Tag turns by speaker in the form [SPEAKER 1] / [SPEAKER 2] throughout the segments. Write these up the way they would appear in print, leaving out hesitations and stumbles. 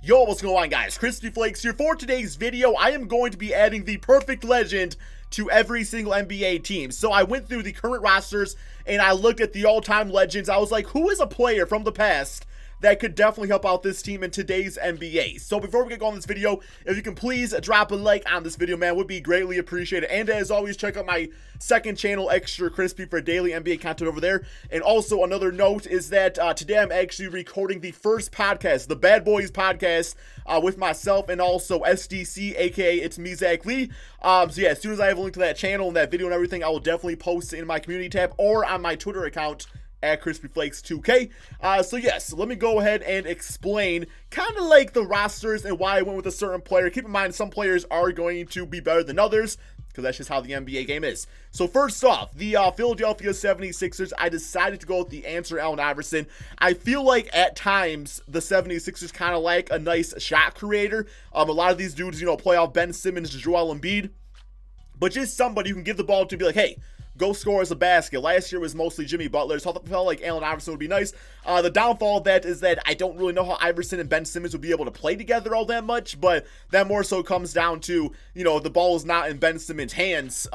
[SPEAKER 1] Yo, what's going on, guys? KrispyFlakes here. For today's video, I am going to be adding the perfect legend to every single NBA team. So I went through the current rosters and I looked at the all-time legends. I was like, who is a player from the past that could definitely help out this team in today's NBA? So before we get going on this video, if you can please drop a like on this video, man, would be greatly appreciated. And as always, check out my second channel, Extra Crispy, for daily NBA content over there. And also another note is that today I'm actually recording the first podcast, the Bad Boys podcast, with myself and also SDC, aka it's me, Zach Lee. So yeah, as soon as I have a link to that channel and that video and everything, I will definitely post it in my community tab or on my Twitter account at KrispyFlakes2K. So yes, let me go ahead and explain kind of like the rosters and why I went with a certain player. Keep in mind, some players are going to be better than others, because that's just how the NBA game is. So first off, the Philadelphia 76ers, I decided to go with the answer, Allen Iverson. I feel like at times the 76ers kind of like a nice shot creator. A lot of these dudes, play off Ben Simmons to Joel Embiid, but just somebody who can give the ball to and be like, hey, go score as a basket. Last year was mostly Jimmy Butler, so I felt like Allen Iverson would be nice. The downfall of that is that I don't really know how Iverson and Ben Simmons would be able to play together all that much, but that more so comes down to, the ball is not in Ben Simmons' hands.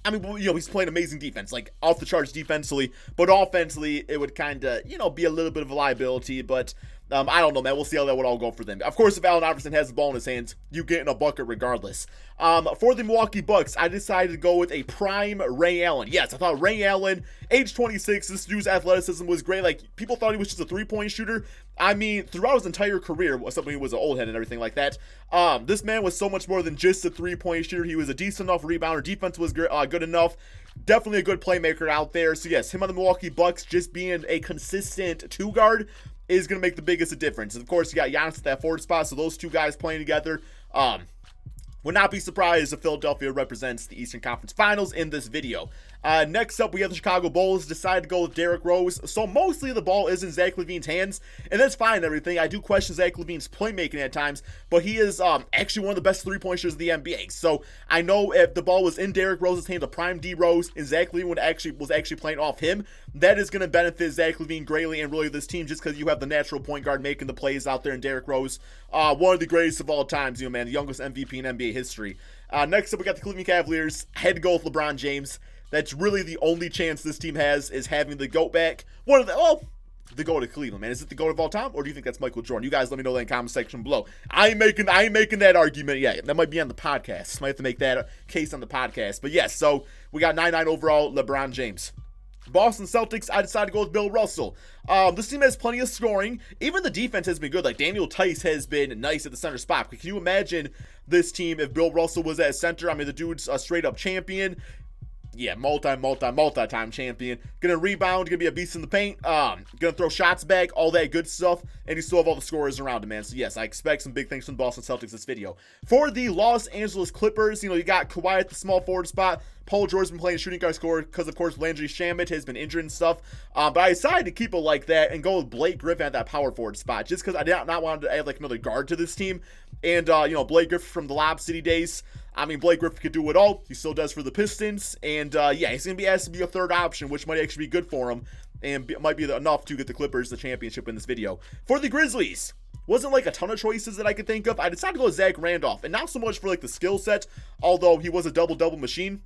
[SPEAKER 1] He's playing amazing defense, like off the charts defensively, but offensively, it would kind of, be a little bit of a liability, but I don't know, man. We'll see how that would all go for them. Of course, if Allen Iverson has the ball in his hands, you get in a bucket regardless. For the Milwaukee Bucks, I decided to go with a prime Ray Allen. Yes, I thought Ray Allen, age 26, this dude's athleticism was great. Like, people thought he was just a three-point shooter. I mean, throughout his entire career, somebody who was an old head and everything like that, this man was so much more than just a three-point shooter. He was a decent enough rebounder. Defense was good enough. Definitely a good playmaker out there. So yes, him on the Milwaukee Bucks just being a consistent two-guard is going to make the biggest difference. And of course, you got Giannis at that forward spot, so those two guys playing together, would not be surprised if Philadelphia represents the Eastern Conference Finals in this video. Next up, we have the Chicago Bulls. Decided to go with Derrick Rose. So mostly the ball is in Zach LaVine's hands, and that's fine and everything. I do question Zach LaVine's playmaking at times, but he is actually one of the best three-point shooters of the NBA. So I know if the ball was in Derrick Rose's hands, a prime D Rose, and Zach LaVine was actually playing off him, that is going to benefit Zach LaVine greatly and really this team, just because you have the natural point guard making the plays out there in Derrick Rose. One of the greatest of all times, man, the youngest MVP in NBA history. Next up, we got the Cleveland Cavaliers. I had to go with LeBron James. That's really the only chance this team has, is having the GOAT back. The GOAT of Cleveland, man. Is it the GOAT of all time, or do you think that's Michael Jordan? You guys let me know that in the comment section below. I ain't making that argument yet. That might be on the podcast. Might have to make that case on the podcast. But yes, so we got 9-9 overall, LeBron James. Boston Celtics, I decided to go with Bill Russell. This team has plenty of scoring. Even the defense has been good. Like, Daniel Tice has been nice at the center spot. Can you imagine this team if Bill Russell was at center? I mean, the dude's a straight-up champion. Yeah, multi-time champion. Gonna rebound, gonna be a beast in the paint. Gonna throw shots back, all that good stuff. And you still have all the scorers around him, man. So yes, I expect some big things from the Boston Celtics this video. For the Los Angeles Clippers, you got Kawhi at the small forward spot. Paul George's been playing shooting guard scorer because, of course, Landry Shamet has been injured and stuff. But I decided to keep it like that and go with Blake Griffin at that power forward spot, just because I did not want to add like another guard to this team. And, Blake Griffin from the Lob City days. I mean, Blake Griffin could do it all. He still does for the Pistons. And, yeah, he's going to be asked to be a third option, which might actually be good for him. And might be enough to get the Clippers the championship in this video. For the Grizzlies, wasn't like a ton of choices that I could think of. I decided to go with Zach Randolph. And not so much for like the skill set, although he was a double-double machine.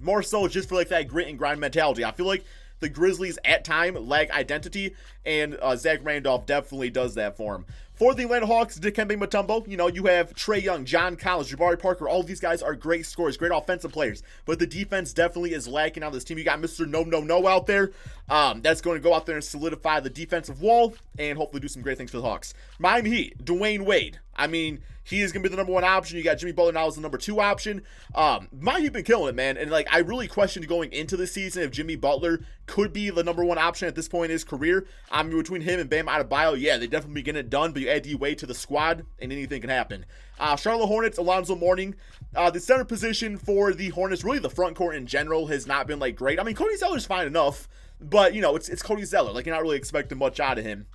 [SPEAKER 1] More so just for like that grit and grind mentality. I feel like the Grizzlies at time lack identity, and Zach Randolph definitely does that for him. For the Atlanta Hawks, Dikembe Mutombo, you have Trae Young, John Collins, Jabari Parker. All of these guys are great scorers, great offensive players, but the defense definitely is lacking on this team. You got Mr. No out there. That's going to go out there and solidify the defensive wall and hopefully do some great things for the Hawks. Miami Heat, Dwyane Wade. I mean, he is going to be the number one option. You got Jimmy Butler now as the number two option. Miami Heat been killing it, man. And, I really questioned going into the season if Jimmy Butler could be the number one option at this point in his career. I mean, between him and Bam Adebayo, yeah, they definitely get it done, but you add D-Wade to the squad, and anything can happen. Charlotte Hornets, Alonzo Mourning. The center position for the Hornets, really the front court in general, has not been, great. I mean, Cody Zeller's fine enough, but, it's Cody Zeller. You're not really expecting much out of him.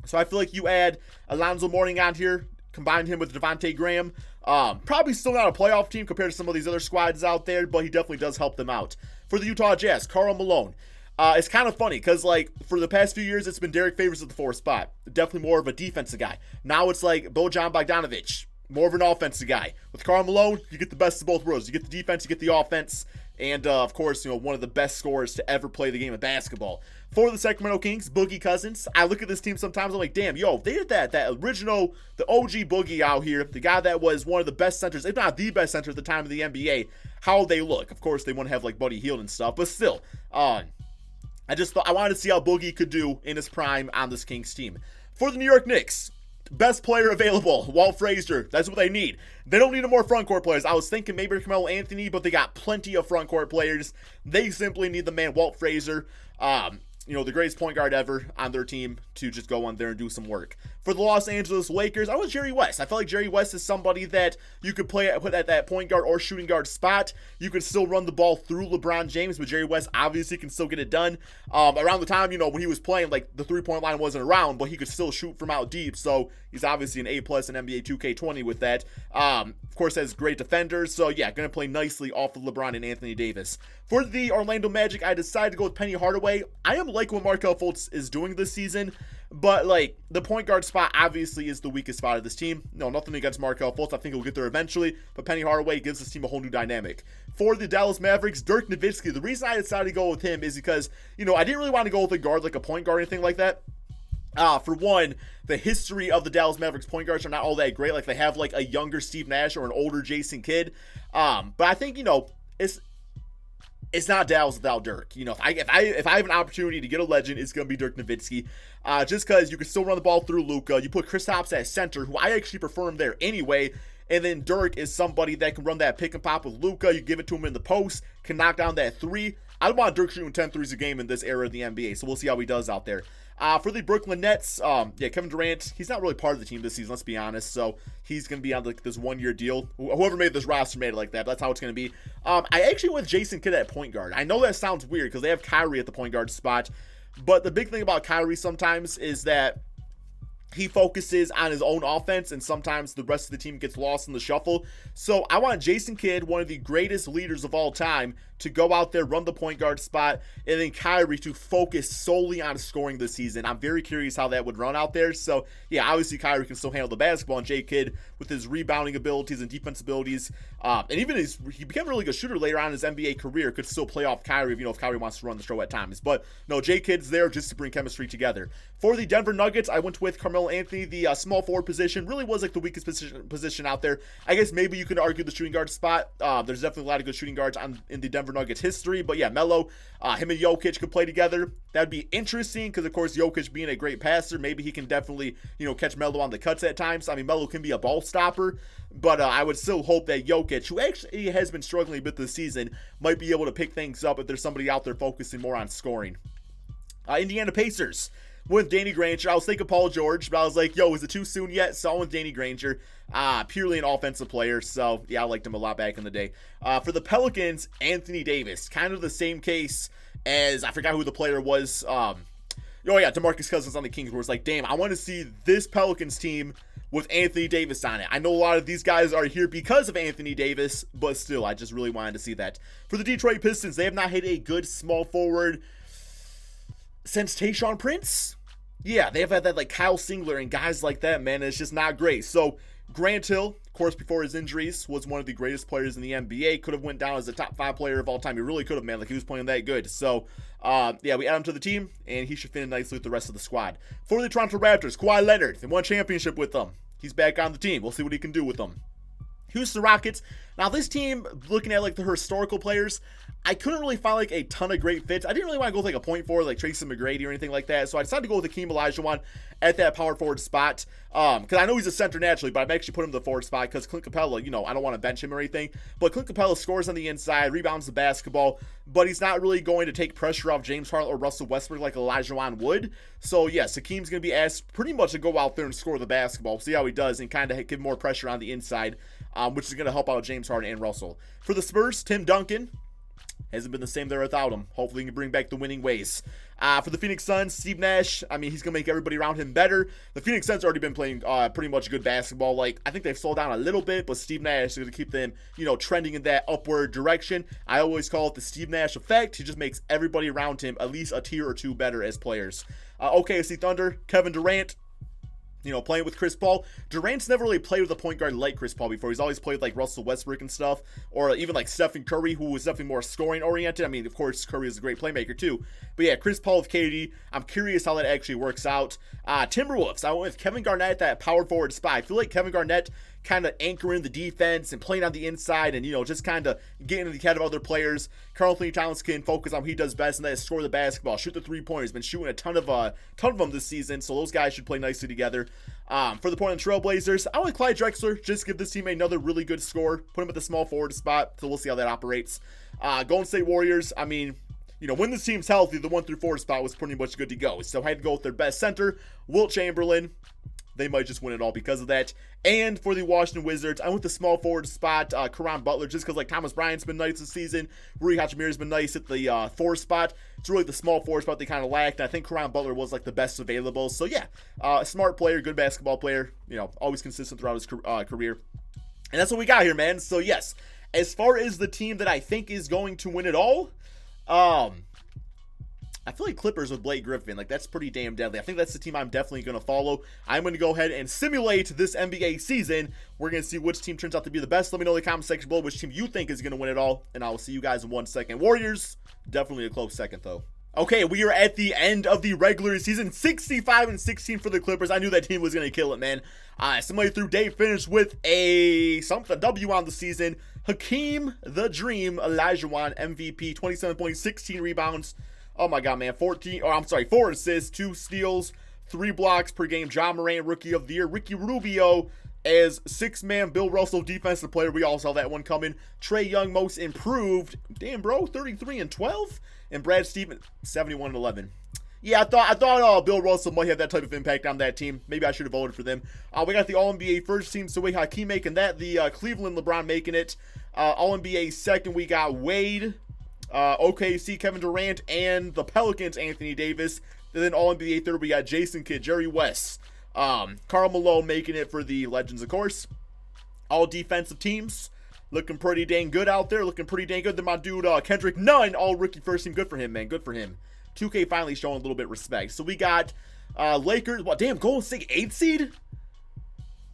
[SPEAKER 1] So I feel like you add Alonzo Mourning on here, combine him with Devontae Graham. Probably still not a playoff team compared to some of these other squads out there, but he definitely does help them out. For the Utah Jazz, Karl Malone. It's kind of funny because, like, for the past few years, it's been Derek Favors at the 4th spot. Definitely more of a defensive guy. Now it's like Bojan Bogdanovic, more of an offensive guy. With Karl Malone, you get the best of both worlds. You get the defense, you get the offense, and, of course, one of the best scorers to ever play the game of basketball. For the Sacramento Kings, Boogie Cousins. I look at this team sometimes, I'm like, damn, yo, they had that original, the OG Boogie out here, the guy that was one of the best centers, if not the best center at the time of the NBA. How they look. Of course, they want to have, like, Buddy Hield and stuff, but still, I wanted to see how Boogie could do in his prime on this Kings team. For the New York Knicks, best player available, Walt Frazier. That's what they need. They don't need no more frontcourt players. I was thinking maybe Carmelo Anthony, but they got plenty of frontcourt players. They simply need the man Walt Frazier, the greatest point guard ever on their team, to just go on there and do some work. For the Los Angeles Lakers, I was Jerry West. I felt like Jerry West is somebody that you could put at that point guard or shooting guard spot. You could still run the ball through LeBron James, but Jerry West obviously can still get it done. Around the time, when he was playing, like, the three-point line wasn't around, but he could still shoot from out deep, so he's obviously an A+ in NBA 2K20 with that. Of course, has great defenders, so yeah, going to play nicely off of LeBron and Anthony Davis. For the Orlando Magic, I decided to go with Penny Hardaway. I am like what Markelle Fultz is doing this season, but, like, the point guard spot obviously is the weakest spot of this team. No, nothing against Markelle Fultz. I think he'll get there eventually, but Penny Hardaway gives this team a whole new dynamic. For the Dallas Mavericks, Dirk Nowitzki. The reason I decided to go with him is because, I didn't really want to go with a guard, like a point guard or anything like that. For one, the history of the Dallas Mavericks point guards are not all that great. Like, they have, like, a younger Steve Nash or an older Jason Kidd. But I think, it's not Dallas without Dirk. If I have an opportunity to get a legend, it's going to be Dirk Nowitzki. Just because you can still run the ball through Luka. You put Kristaps at center, who I actually prefer him there anyway. And then Dirk is somebody that can run that pick and pop with Luka. You give it to him in the post, can knock down that three. I want Dirk shooting 10 threes a game in this era of the NBA, so we'll see how he does out there. For the Brooklyn Nets, Kevin Durant, he's not really part of the team this season, let's be honest, so he's going to be on this one-year deal. Whoever made this roster made it like that, but that's how it's going to be. I actually went with Jason Kidd at point guard. I know that sounds weird because they have Kyrie at the point guard spot, but the big thing about Kyrie sometimes is that he focuses on his own offense, and sometimes the rest of the team gets lost in the shuffle. So I want Jason Kidd, one of the greatest leaders of all time, to go out there, run the point guard spot, and then Kyrie to focus solely on scoring this season. I'm very curious how that would run out there. So, yeah, obviously Kyrie can still handle the basketball, and J. Kidd, with his rebounding abilities and defense abilities, and even he became a really good shooter later on in his NBA career, could still play off Kyrie, if Kyrie wants to run the show at times. But, no, J. Kidd's there just to bring chemistry together. For the Denver Nuggets, I went with Carmelo Anthony. The small forward position really was like the weakest position out there. I guess maybe you could argue the shooting guard spot. There's definitely a lot of good shooting guards in the Denver Nuggets history. But yeah, Melo, him and Jokic could play together. That'd be interesting because, of course, Jokic being a great passer, maybe he can definitely, catch Melo on the cuts at times. I mean, Melo can be a ball stopper, but I would still hope that Jokic, who actually has been struggling a bit this season, might be able to pick things up if there's somebody out there focusing more on scoring. Indiana Pacers with Danny Granger. I was thinking Paul George, but I was like, yo, is it too soon yet? So I went with Danny Granger, purely an offensive player. So, yeah, I liked him a lot back in the day. For the Pelicans, Anthony Davis. Kind of the same case as, I forgot who the player was. DeMarcus Cousins on the Kings, where it's like, damn, I want to see this Pelicans team with Anthony Davis on it. I know a lot of these guys are here because of Anthony Davis, but still, I just really wanted to see that. For the Detroit Pistons, they have not hit a good small forward since Tayshaun Prince. Yeah, they have had that, like, Kyle Singler and guys like that, man. It's just not great. So, Grant Hill, of course, before his injuries, was one of the greatest players in the NBA. Could have went down as a top 5 player of all time. He really could have, man. Like, he was playing that good. So, we add him to the team, and he should fit in nicely with the rest of the squad. For the Toronto Raptors, Kawhi Leonard. They won a championship with them. He's back on the team. We'll see what he can do with them. Houston Rockets. Now, this team, looking at, like, the historical players, I couldn't really find, like, a ton of great fits. I didn't really want to go with, like, a point forward, like Tracy McGrady or anything like that. So I decided to go with Hakeem Olajuwon at that power forward spot. Because I know he's a center naturally, but I've actually put him in the forward spot because Clint Capella, I don't want to bench him or anything. But Clint Capella scores on the inside, rebounds the basketball, but he's not really going to take pressure off James Harden or Russell Westbrook like Olajuwon would. So, yes, Hakeem's going to be asked pretty much to go out there and score the basketball, see how he does, and kind of give more pressure on the inside, which is going to help out James Harden and Russell. For the Spurs, Tim Duncan. Hasn't been the same there without him. Hopefully he can bring back the winning ways. For the Phoenix Suns, Steve Nash, I mean, he's going to make everybody around him better. The Phoenix Suns already been playing pretty much good basketball. Like, I think they've slowed down a little bit, but Steve Nash is going to keep them, trending in that upward direction. I always call it the Steve Nash effect. He just makes everybody around him at least a tier or two better as players. OKC Thunder, Kevin Durant. Playing with Chris Paul. Durant's never really played with a point guard like Chris Paul before. He's always played like Russell Westbrook and stuff, or even like Stephen Curry, who was definitely more scoring oriented. I mean, of course, Curry is a great playmaker too. But yeah, Chris Paul with KD. I'm curious how that actually works out. Timberwolves. I went with Kevin Garnett at that power forward spot. I feel like Kevin Garnett kind of anchoring the defense and playing on the inside and, just kind of getting in the head of other players. Karl Towns can focus on what he does best, and that is score the basketball, shoot the three-pointers. Been shooting a ton of them this season, so those guys should play nicely together. For the Portland Trailblazers, I want Clyde Drexler. Just give this team another really good score. Put him at the small forward spot, so we'll see how that operates. Golden State Warriors, I mean, when this team's healthy, the 1 through 4 spot was pretty much good to go. So I had to go with their best center, Wilt Chamberlain. They might just win it all because of that. And for the Washington Wizards, I went the small forward spot, Caron Butler, just because Thomas Bryant's been nice this season. Rui Hachimir's been nice at the 4 spot. It's really the small forward spot they kind of lacked. And I think Caron Butler was the best available. So yeah, smart player, good basketball player. Always consistent throughout his career. And that's what we got here, man. So yes, as far as the team that I think is going to win it all, I feel like Clippers with Blake Griffin, that's pretty damn deadly. I think that's the team I'm definitely going to follow. I'm going to go ahead and simulate this NBA season. We're going to see which team turns out to be the best. Let me know in the comment section below which team you think is going to win it all, and I will see you guys in 1 second. Warriors, definitely a close second, though. Okay, we are at the end of the regular season. 65-16 for the Clippers. I knew that team was going to kill it, man. Somebody through day finished with a W on the season. Hakeem the Dream Olajuwon, MVP, 27 points, 16 rebounds. Oh my god, man. 4 assists, 2 steals, 3 blocks per game. Ja Morant, Rookie of the Year. Ricky Rubio as 6-man Bill Russell Defensive Player. We all saw that one coming. Trae Young, Most Improved. Damn, bro. 33-12. And Brad Stevens, 71-11. Yeah, I thought Bill Russell might have that type of impact on that team. Maybe I should have voted for them. We got the All-NBA first team, so we got Hakeem making that. The Cleveland LeBron making it. All-NBA second, we got Wade. OKC, Kevin Durant, and the Pelicans, Anthony Davis. And then All-NBA third, we got Jason Kidd, Jerry West, Karl Malone making it for the Legends, of course. All defensive teams looking pretty dang good out there. Looking pretty dang good. Then my dude Kendrick Nunn, all rookie first team. Good for him, man. Good for him. 2K finally showing a little bit of respect. So we got Lakers. What? Damn, Golden State 8 seed?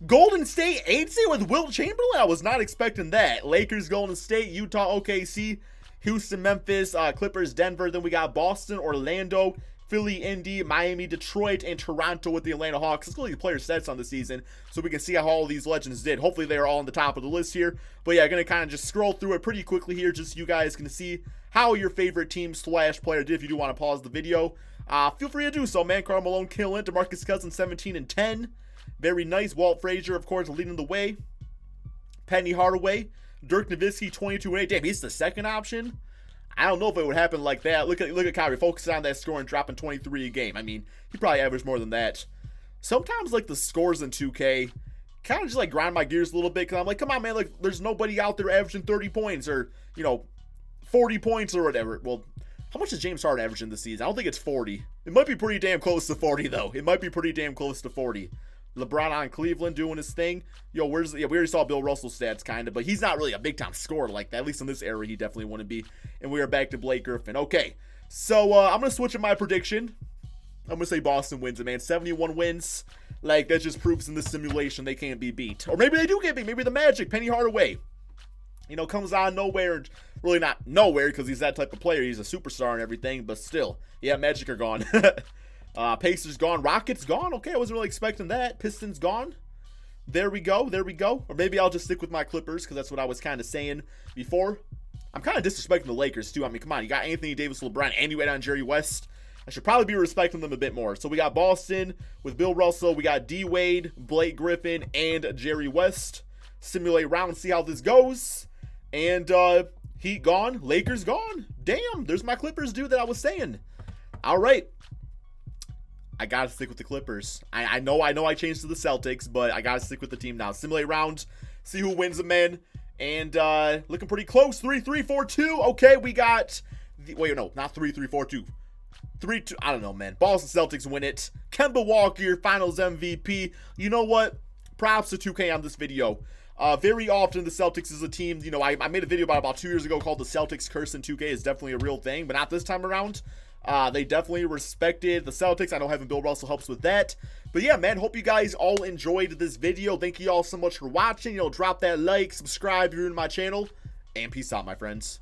[SPEAKER 1] Golden State 8 seed with Wilt Chamberlain? I was not expecting that. Lakers, Golden State, Utah, OKC. Houston, Memphis, Clippers, Denver. Then we got Boston, Orlando, Philly, Indy, Miami, Detroit, and Toronto with the Atlanta Hawks. Let's go to the player stats on the season so we can see how all these legends did. Hopefully they are all on the top of the list here. But yeah, going to kind of just scroll through it pretty quickly here just so you guys can see how your favorite team / player did. If you do want to pause the video, feel free to do so, man. Karl Malone killing it. DeMarcus Cousins 17-10. Very nice. Walt Frazier, of course, leading the way. Penny Hardaway. Dirk Nowitzki 22-8. Damn, he's the second option. I don't know if it would happen like that. Look at Kyrie focusing on that score and dropping 23 a game. I mean, he probably averaged more than that. Sometimes the scores in 2K kind of just grind my gears a little bit because I'm like, come on, man, there's nobody out there averaging 30 points or 40 points or whatever. Well, how much is James Harden averaging this season? I don't think it's 40. It might be pretty damn close to 40 though. It might be pretty damn close to 40. LeBron on Cleveland doing his thing. We already saw Bill Russell's stats kind of, but he's not really a big time scorer like that. At least in this era, he definitely wouldn't be. And we are back to Blake Griffin. Okay, so I'm gonna switch in my prediction. I'm gonna say Boston wins it, man. 71 wins. That just proves in this simulation they can't be beat. Or maybe they do get beat. Maybe the Magic, Penny Hardaway, comes out of nowhere. Really not nowhere because he's that type of player. He's a superstar and everything, but still, yeah, Magic are gone. Pacers gone. Rockets gone. Okay, I wasn't really expecting that. Pistons gone. There we go. Or maybe I'll just stick with my Clippers because that's what I was kind of saying before. I'm kind of disrespecting the Lakers too. I mean, come on. You got Anthony Davis, LeBron, and you add on Jerry West. I should probably be respecting them a bit more. So we got Boston with Bill Russell. We got D. Wade, Blake Griffin, and Jerry West. Simulate round, see how this goes. And Heat gone. Lakers gone. Damn, there's my Clippers, dude, that I was saying. All right. I got to stick with the Clippers. I know I changed to the Celtics, but I got to stick with the team now. Simulate round, see who wins them, man. And looking pretty close. 3-3-4-2. Okay, we got wait, no, not 3-3-4-2. 3-2. I don't know, man. Boston Celtics win it. Kemba Walker, your finals MVP. You know what? Props to 2K on this video. Very often the Celtics is a team, you know, I made a video about 2 years ago called the Celtics curse in 2K. Is definitely a real thing, but not this time around. They definitely respected the Celtics. I know having Bill Russell helps with that. But yeah, man, hope you guys all enjoyed this video. Thank you all so much for watching. You know, drop that like, subscribe if you're new to my channel, and peace out, my friends.